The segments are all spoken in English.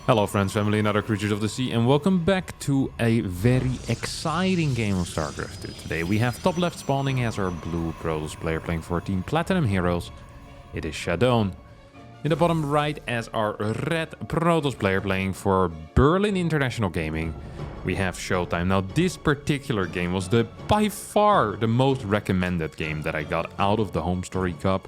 Hello friends, family and other creatures of the sea, and welcome back to a very exciting game of StarCraft 2. Today we have top left spawning as our blue Protoss player playing for Team Platinum Heroes. It is Shadowne. In the bottom right as our red Protoss player playing for Berlin International Gaming, we have Showtime. Now this particular game was by far the most recommended game that I got out of the Home Story Cup.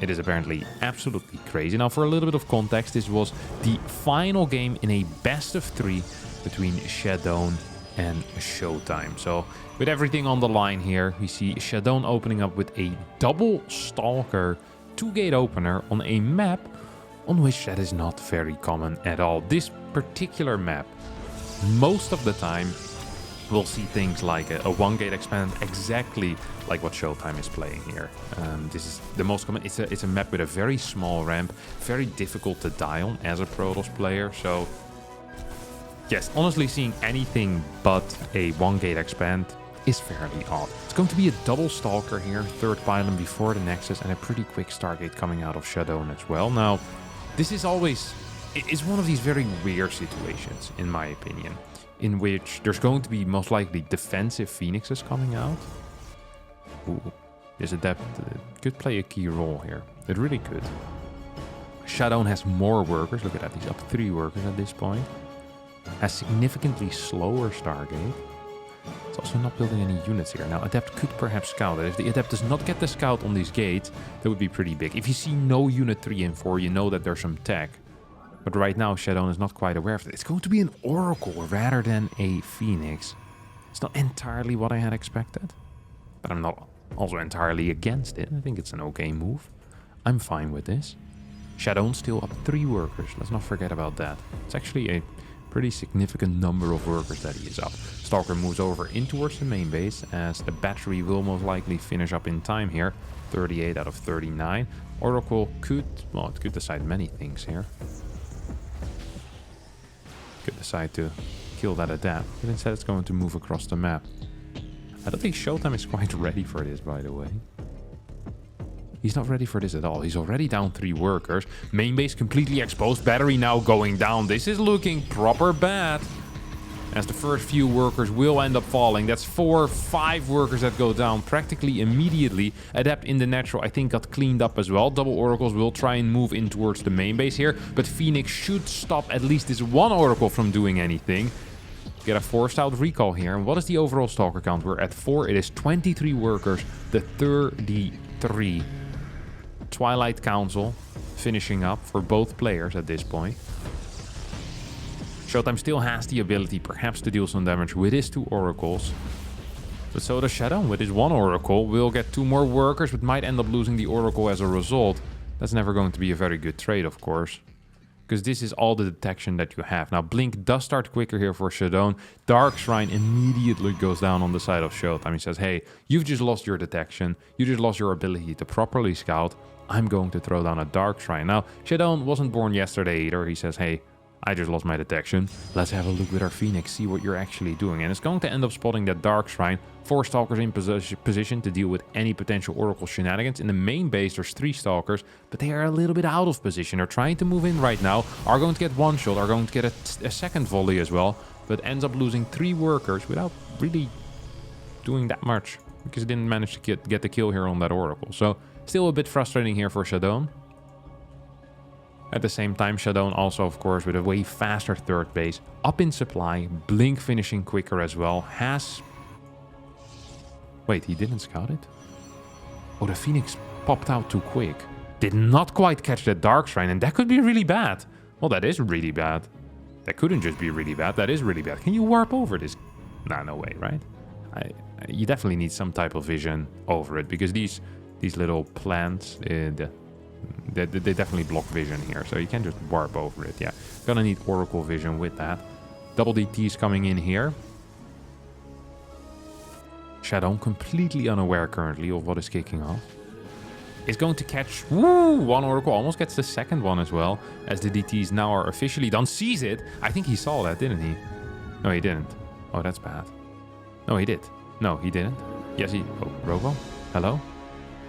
It is apparently absolutely crazy. Now, for a little bit of context, this was the final game in a best of 3 between Shadowne and Showtime. So, with everything on the line here, we see Shadowne opening up with a double Stalker 2-gate opener on a map on which that is not very common at all. This particular map, most of the time, we'll see things like a 1-gate expand, exactly like what Showtime is playing here. This is the most common. It's a map with a very small ramp, very difficult to die on as a Protoss player. So yes, honestly, seeing anything but a 1-gate expand is fairly odd. It's going to be a double Stalker here, 3rd pylon before the Nexus, and a pretty quick Stargate coming out of Shadowne as well. Now, this is always... it's one of these very weird situations, in my opinion, in which there's going to be most likely defensive Phoenixes coming out. Ooh, this Adept could play a key role here. It really could. Shadowne has more workers. Look at that, he's up 3 workers at this point. Has significantly slower Stargate. It's also not building any units here. Now, Adept could perhaps scout it. If the Adept does not get the scout on these gates, that would be pretty big. If you see no unit 3 and 4, you know that there's some tech. But right now, Shadowne is not quite aware of it. It's going to be an Oracle rather than a Phoenix. It's not entirely what I had expected. But I'm not also entirely against it. I think it's an okay move. I'm fine with this. Shadowne still up 3 workers. Let's not forget about that. It's actually a pretty significant number of workers that he is up. Stalker moves over in towards the main base, as the battery will most likely finish up in time here. 38 out of 39. Oracle could, well, it could decide many things here. Could decide to kill that Adept, but instead it's going to move across the map. I don't think Showtime is quite ready for this, by the way. He's not ready for this at all. He's already down 3 workers. Main base completely exposed. Battery now going down. This is looking proper bad, as the first few workers will end up falling. That's 4, 5 workers that go down practically immediately. Adept in the natural, I think, got cleaned up as well. Double Oracles will try and move in towards the main base here, but Phoenix should stop at least this one Oracle from doing anything. Get a forced out recall here. And what is the overall Stalker count? We're at 4. It is 23 workers, the 33. Twilight Council finishing up for both players at this point. Showtime still has the ability perhaps to deal some damage with his 2 Oracles. But so does Shadowne with his 1 Oracle. Will get 2 more workers, but might end up losing the Oracle as a result. That's never going to be a very good trade, of course, because this is all the detection that you have. Now, Blink does start quicker here for Shadowne. Dark Shrine immediately goes down on the side of Showtime. He says, hey, you've just lost your detection. You just lost your ability to properly scout. I'm going to throw down a Dark Shrine. Now, Shadowne wasn't born yesterday either. He says, hey, I just lost my detection. Let's have a look with our Phoenix, see what you're actually doing. And it's going to end up spotting that Dark Shrine. 4 Stalkers in position to deal with any potential Oracle shenanigans. In the main base, there's 3 Stalkers, but they are a little bit out of position. They're trying to move in right now. Are going to get 1 shot, are going to get a second volley as well, but ends up losing 3 workers without really doing that much, because it didn't manage to get the kill here on that Oracle. So still a bit frustrating here for Shadowne. At the same time, Shadowne also, of course, with a way faster 3rd base, up in supply, Blink finishing quicker as well, has... Wait, he didn't scout it? Oh, the Phoenix popped out too quick. Did not quite catch that Dark Shrine, and that could be really bad. Well, that is really bad. That couldn't just be really bad, that is really bad. Can you warp over this? Nah, no way, right? You definitely need some type of vision over it, because these little plants, they definitely block vision here, so you can't just warp over it. Yeah, gonna need Oracle vision with that. Double DTs coming in here. Shadowne completely unaware currently of what is kicking off. Is going to catch 1 Oracle, almost gets the second one as well, as the DTs now are officially done. Sees it. I think he saw that, didn't he? No, he didn't. Oh, that's bad. No, he did. No, he didn't. Yes, he... Oh, Robo? Hello?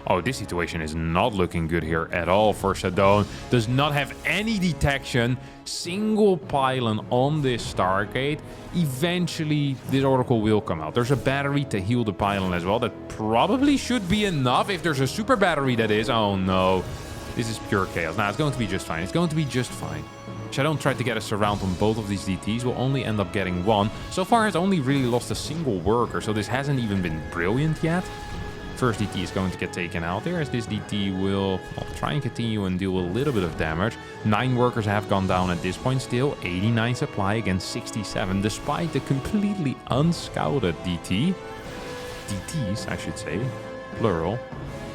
Oh, this situation is not looking good here at all for Shadowne. Does not have any detection. Single pylon on this Stargate. Eventually, this Oracle will come out. There's a battery to heal the pylon as well. That probably should be enough. If there's a super battery, that is. Oh, no. This is pure chaos. Nah, it's going to be just fine. It's going to be just fine. Shadowne tried to get a surround on both of these DTs. Will only end up getting one. So far, has only really lost a single worker. So this hasn't even been brilliant yet. First DT is going to get taken out there, as this DT will try and continue and deal a little bit of damage. 9 workers have gone down at this point still. 89 supply against 67, despite the completely unscouted DTs, I should say, plural.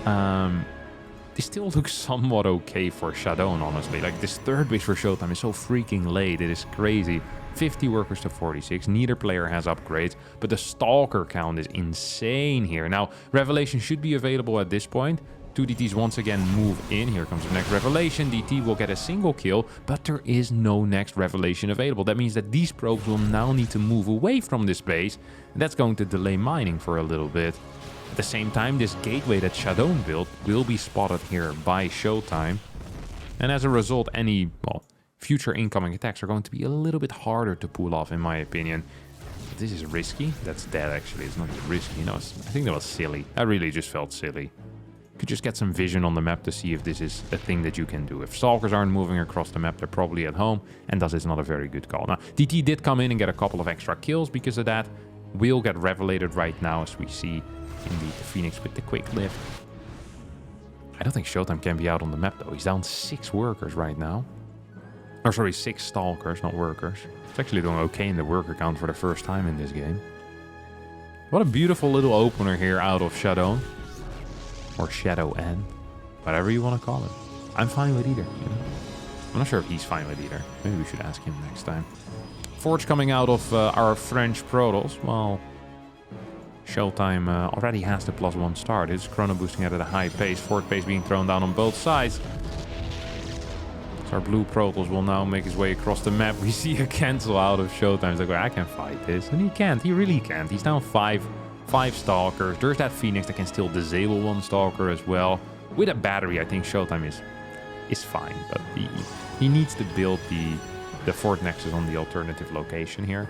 They still look somewhat okay for Shadowne, honestly. Like, this third base for Showtime is so freaking late. It is crazy. 50 workers to 46. Neither player has upgrades, but the Stalker count is insane here. Now, Revelation should be available at this point. 2 DTs once again move in. Here comes the next Revelation. DT will get a single kill, but there is no next Revelation available. That means that these probes will now need to move away from this base, and that's going to delay mining for a little bit. At the same time, this gateway that Shadowne built will be spotted here by Showtime, and as a result, any, well, future incoming attacks are going to be a little bit harder to pull off, in my opinion. But this is risky. That's dead, actually. It's not even risky. No, I think that was silly. That really just felt silly. Could just get some vision on the map to see if this is a thing that you can do. If Stalkers aren't moving across the map, they're probably at home, and thus it's not a very good call. Now, DT did come in and get a couple of extra kills because of that. Will get revelated right now, as we see indeed the Phoenix with the quick lift. I don't think Showtime can be out on the map, though. He's down 6 workers right now. Or sorry, 6 Stalkers, not workers. It's actually doing okay in the worker count for the first time in this game. What a beautiful little opener here out of Shadowne. Or Shadow N. Whatever you want to call it. I'm fine with either, you know? I'm not sure if he's fine with either. Maybe we should ask him next time. Forge coming out of our French Protoss. Well, Showtime already has the +1 start. It's chrono boosting at a high pace. Forward pace being thrown down on both sides. Our blue Protoss will now make his way across the map. We see a cancel out of Showtime. He's like, well, I can fight this. And he can't. He really can't. He's down 5 Stalkers. There's that Phoenix that can still disable 1 Stalker as well. With a battery, I think Showtime is fine. But he needs to build the Fort Nexus on the alternative location here.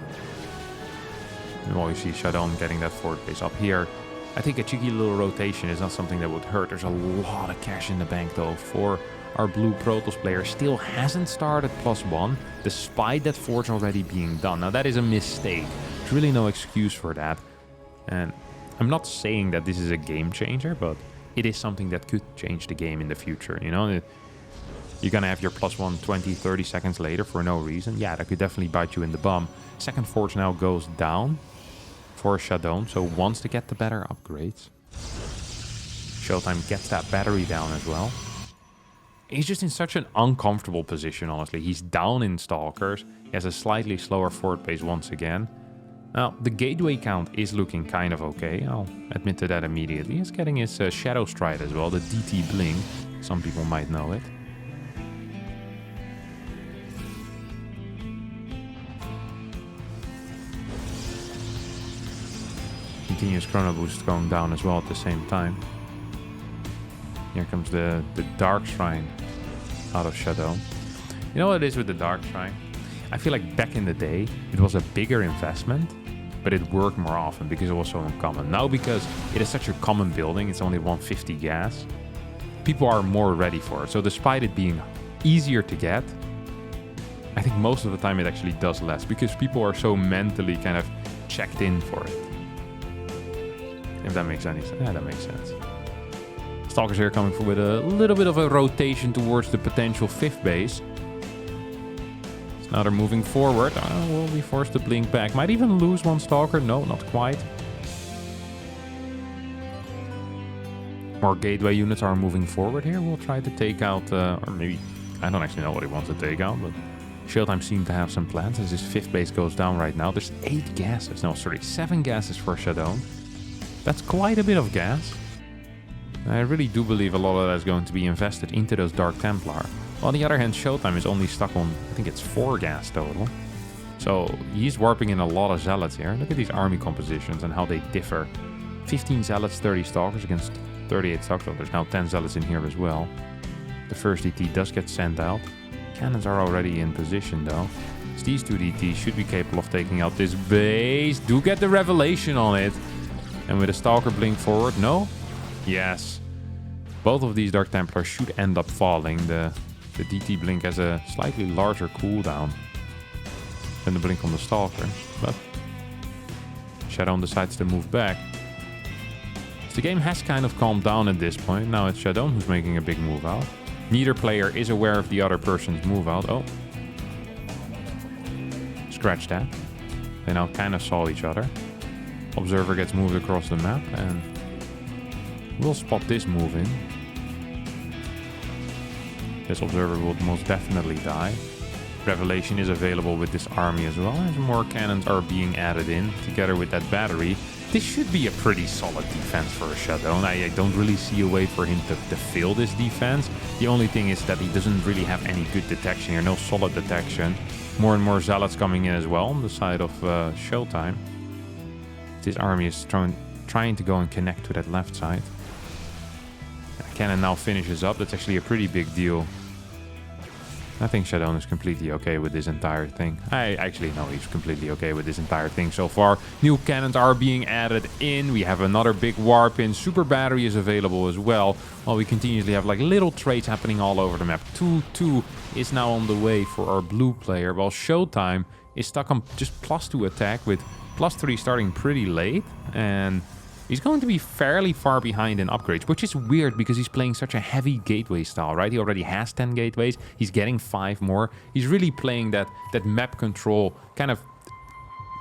And while you see Shadowne getting that forward base up here, I think a cheeky little rotation is not something that would hurt. There's a lot of cash in the bank, though, for our blue Protoss player. Still hasn't started +1, despite that Forge already being done. Now, that is a mistake. There's really no excuse for that. And I'm not saying that this is a game changer, but it is something that could change the game in the future. You know, you're going to have your +1 20, 30 seconds later for no reason. Yeah, that could definitely bite you in the bum. Second Forge now goes down for Shadowne, so wants to get the better upgrades. Showtime gets that battery down as well. He's just in such an uncomfortable position, honestly. He's down in Stalkers. He has a slightly slower forward pace once again. Now, the gateway count is looking kind of okay. I'll admit to that immediately. He's getting his Shadow Stride as well, the DT Bling. Some people might know it. Continuous chrono boost going down as well at the same time. Here comes the Dark Shrine out of Shadowne. You know what it is with the Dark Shrine? I feel like back in the day, it was a bigger investment, but it worked more often because it was so uncommon. Now, because it is such a common building, it's only 150 gas, people are more ready for it. So despite it being easier to get, I think most of the time it actually does less because people are so mentally kind of checked in for it. If that makes any sense. Yeah, that makes sense. Stalkers here coming with a little bit of a rotation towards the potential 5th base. So now they're moving forward. Will be forced to blink back. Might even lose 1 Stalker. No, not quite. More gateway units are moving forward here. We'll try to take out, or maybe, I don't actually know what he wants to take out, but Showtime seems to have some plans as his 5th base goes down right now. There's 8 gases. No, sorry, 7 gases for Shadowne. That's quite a bit of gas. I really do believe a lot of that is going to be invested into those Dark Templar. On the other hand, Showtime is only stuck on, I think it's 4 gas total. So he's warping in a lot of Zealots here. Look at these army compositions and how they differ. 15 Zealots, 30 Stalkers against 38 stock, so there's now 10 zealots in here as well. The first DT does get sent out. Cannons are already in position though. These two DTs should be capable of taking out this base. Do get the revelation on it. And with a Stalker blink forward, no? Yes. Both of these Dark Templars should end up falling. The DT blink has a slightly larger cooldown than the blink on the Stalker. But Shadow decides to move back. The game has kind of calmed down at this point. Now it's Shadow who's making a big move out. Neither player is aware of the other person's move out. Oh. Scratch that. They now kind of saw each other. Observer gets moved across the map and we'll spot this move in. This Observer will most definitely die. Revelation is available with this army as well, as more cannons are being added in together with that battery. This should be a pretty solid defense for a Shadow. I don't really see a way for him to fail this defense. The only thing is that he doesn't really have any good detection here, no solid detection. More and more Zealots coming in as well on the side of Showtime. This army is trying to go and connect to that left side. Cannon now finishes up. That's actually a pretty big deal. I think Shadow is completely okay with this entire thing. I actually know he's completely okay with this entire thing so far. New cannons are being added in. We have another big warp in. Super battery is available as well. While we continuously have like little trades happening all over the map. 2-2 is now on the way for our blue player. While Showtime is stuck on just +2 attack with +3 starting pretty late. And he's going to be fairly far behind in upgrades, which is weird because he's playing such a heavy gateway style, right? He already has 10 gateways. He's getting 5 more. He's really playing that map control kind of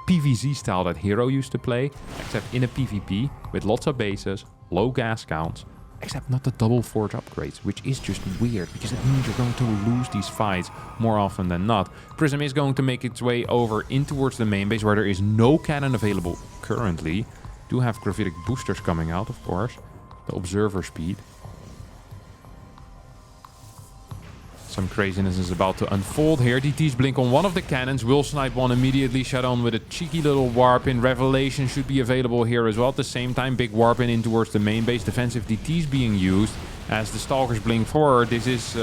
PvZ style that Hero used to play, except in a PvP with lots of bases, low gas counts, except not the double forge upgrades, which is just weird because it means you're going to lose these fights more often than not. Prism is going to make its way over in towards the main base where there is no cannon available currently. Do have gravitic boosters coming out, of course. The observer speed. Some craziness is about to unfold here. DTs blink on one of the cannons. Will snipe one immediately. Shadow with a cheeky little warp in. Revelation should be available here as well. At the same time, big warp in towards the main base. Defensive DTs being used as the Stalkers blink forward. This is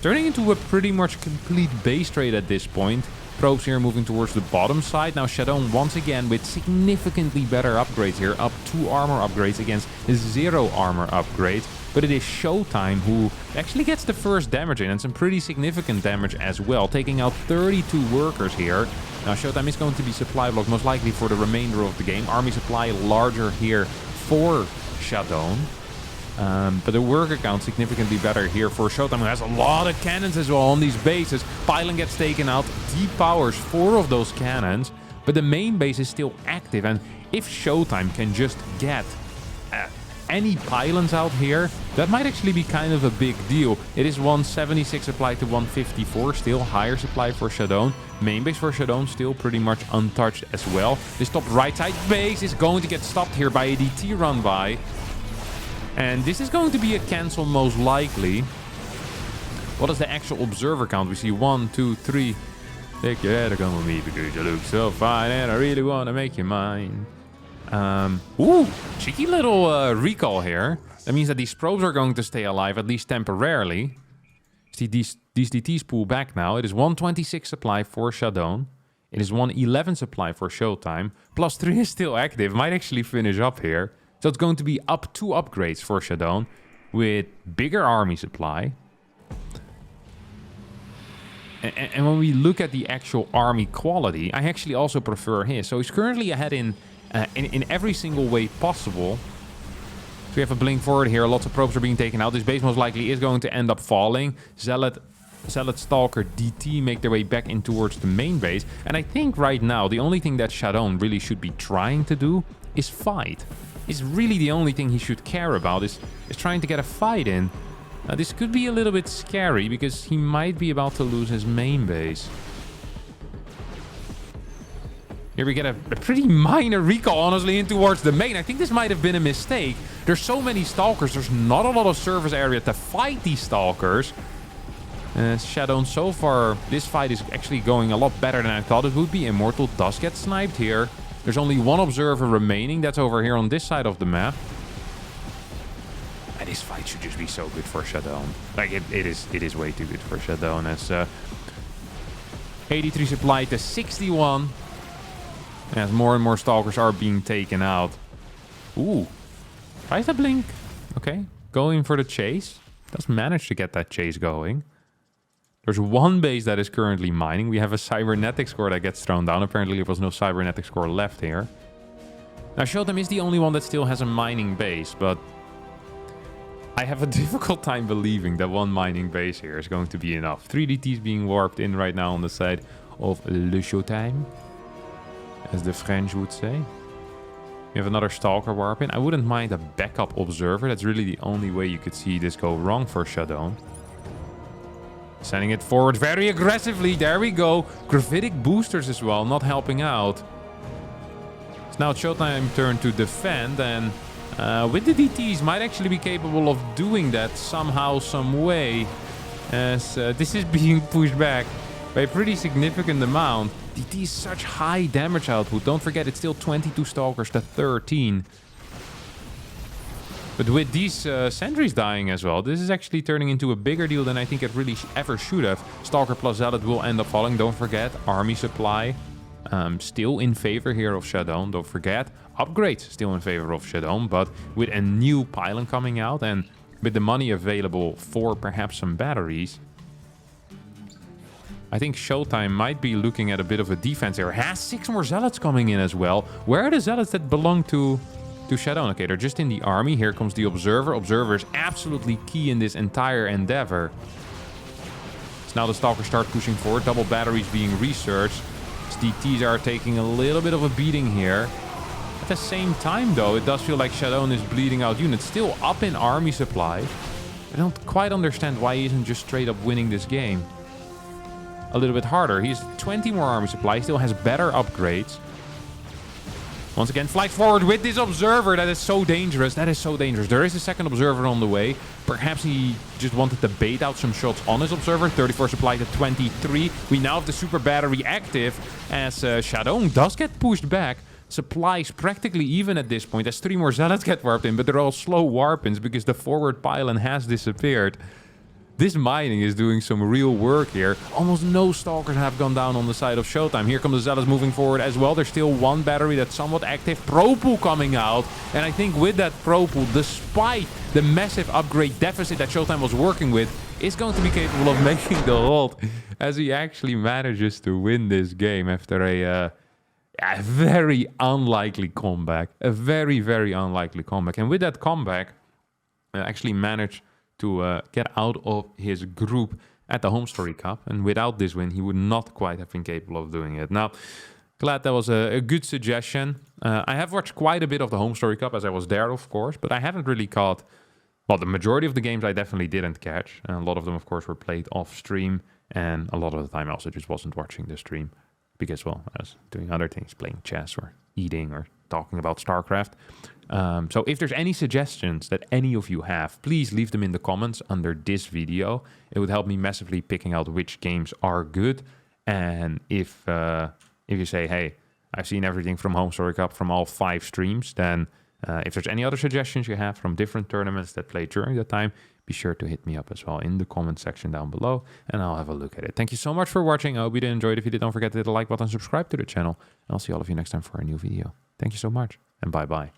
turning into a pretty much complete base trade at this point. Probes here moving towards the bottom side. Now Shadow once again with significantly better upgrades here. Up 2 armor upgrades against 0 armor upgrades. But it is Showtime who actually gets the first damage in. And some pretty significant damage as well. Taking out 32 workers here. Now Showtime is going to be supply blocked most likely for the remainder of the game. Army supply larger here for Shadow. But the worker count significantly better here for Showtime, who has a lot of cannons as well on these bases. Pylon gets taken out, depowers 4 of those cannons, but the main base is still active. And if Showtime can just get any pylons out here, that might actually be kind of a big deal. It is 176 supply to 154, still higher supply for Shadow. Main base for Shadow still pretty much untouched as well. This top right side base is going to get stopped here by a DT run by. And this is going to be a cancel most likely. What is the actual observer count? We see 1, 2, 3. Take your head, come with me because you look so fine and I really want to make you mine. Ooh, cheeky little recall here. That means that these probes are going to stay alive, at least temporarily. See, these DTs pull back now. It is 126 supply for Shadow. It is 111 supply for Showtime. +3 is still active. Might actually finish up here. So it's going to be up 2 upgrades for Shadow with bigger army supply. And when we look at the actual army quality, I actually also prefer his. So he's currently ahead in every single way possible. So we have a blink forward here. Lots of probes are being taken out. This base most likely is going to end up falling. Zealot, Stalker, DT make their way back in towards the main base. And I think right now, the only thing that Shadow really should be trying to do is fight. Is really the only thing he should care about is trying to get a fight in. This could be a little bit scary because he might be about to lose his main base. Here we get a pretty minor recall, honestly, in towards the main. I think this might have been a mistake. There's so many Stalkers. There's not a lot of surface area to fight these Stalkers. Shadow, so far, this fight is actually going a lot better than I thought it would be. Immortal does get sniped here. There's only 1 observer remaining. That's over here on this side of the map. this fight should just be so good for Shadow. Like, it is way too good for Shadow. As 83 supply to 61. As more and more Stalkers are being taken out. Ooh. Tries to blink. Okay. Going for the chase. Does manage to get that chase going. There's one base that is currently mining. We have a cybernetic score that gets thrown down. Apparently there was no cybernetic score left here. Now Showtime is the only one that still has a mining base, but I have a difficult time believing that one mining base here is going to be enough. 3 DTs being warped in right now on the side of Le Showtime, as the French would say. We have another Stalker warp in. I wouldn't mind a backup Observer. That's really the only way you could see this go wrong for Shadow. Sending it forward very aggressively. There we go. Gravitic boosters as well, not helping out. It's now Showtime turn to defend, and with the DTs might actually be capable of doing that somehow, some way. As this is being pushed back by a pretty significant amount. DT is such high damage output. Don't forget, it's still 22 Stalkers to 13. But with these sentries dying as well, this is actually turning into a bigger deal than I think it really ever should have. Stalker plus Zealot will end up falling. Don't forget, army supply still in favor here of Shadow. Don't forget, upgrades still in favor of Shadow. But with a new pylon coming out and with the money available for perhaps some batteries, I think Showtime might be looking at a bit of a defense here. Has 6 more Zealots coming in as well. Where are the Zealots that belong to Shadow? Okay, they're just in the army. Here comes the Observer. Observer is absolutely key in this entire endeavor. So now the Stalkers start pushing forward. Double batteries being researched. DTs are taking a little bit of a beating here. At the same time, though, it does feel like Shadow is bleeding out units. Still up in army supply. I don't quite understand why he isn't just straight up winning this game a little bit harder. He's 20 more army supply. He still has better upgrades. Once again, flight forward with this Observer. That is so dangerous. That is so dangerous. There is a second Observer on the way. Perhaps he just wanted to bait out some shots on his Observer. 34 supply to 23. We now have the super battery active as Shadow does get pushed back. Supplies practically even at this point as 3 more Zealots get warped in, but they're all slow warp-ins because the forward pylon has disappeared. This mining is doing some real work here. Almost no Stalkers have gone down on the side of Showtime. Here come the Zealots moving forward as well. There's still one battery that's somewhat active. Pro Pool coming out. And I think with that Pro Pool, despite the massive upgrade deficit that Showtime was working with, is going to be capable of making the hold as he actually manages to win this game after a very unlikely comeback. A very, very unlikely comeback. And with that comeback, actually managed to get out of his group at the Home Story Cup. And without this win, he would not quite have been capable of doing it. Now, glad that was a good suggestion. I have watched quite a bit of the Home Story Cup as I was there, of course, but I haven't really caught... Well, the majority of the games I definitely didn't catch. And a lot of them, of course, were played off stream. And a lot of the time I also just wasn't watching the stream because, well, I was doing other things, playing chess or eating or talking about StarCraft. So if there's any suggestions that any of you have, please leave them in the comments under this video. It would help me massively picking out which games are good. And if you say, hey, I've seen everything from Home Story Cup from all 5 streams, then if there's any other suggestions you have from different tournaments that played during that time, be sure to hit me up as well in the comment section down below, and I'll have a look at it. Thank you so much for watching. I hope you did enjoy it. If you did, don't forget to hit the like button, subscribe to the channel, and I'll see all of you next time for a new video. Thank you so much, and bye-bye.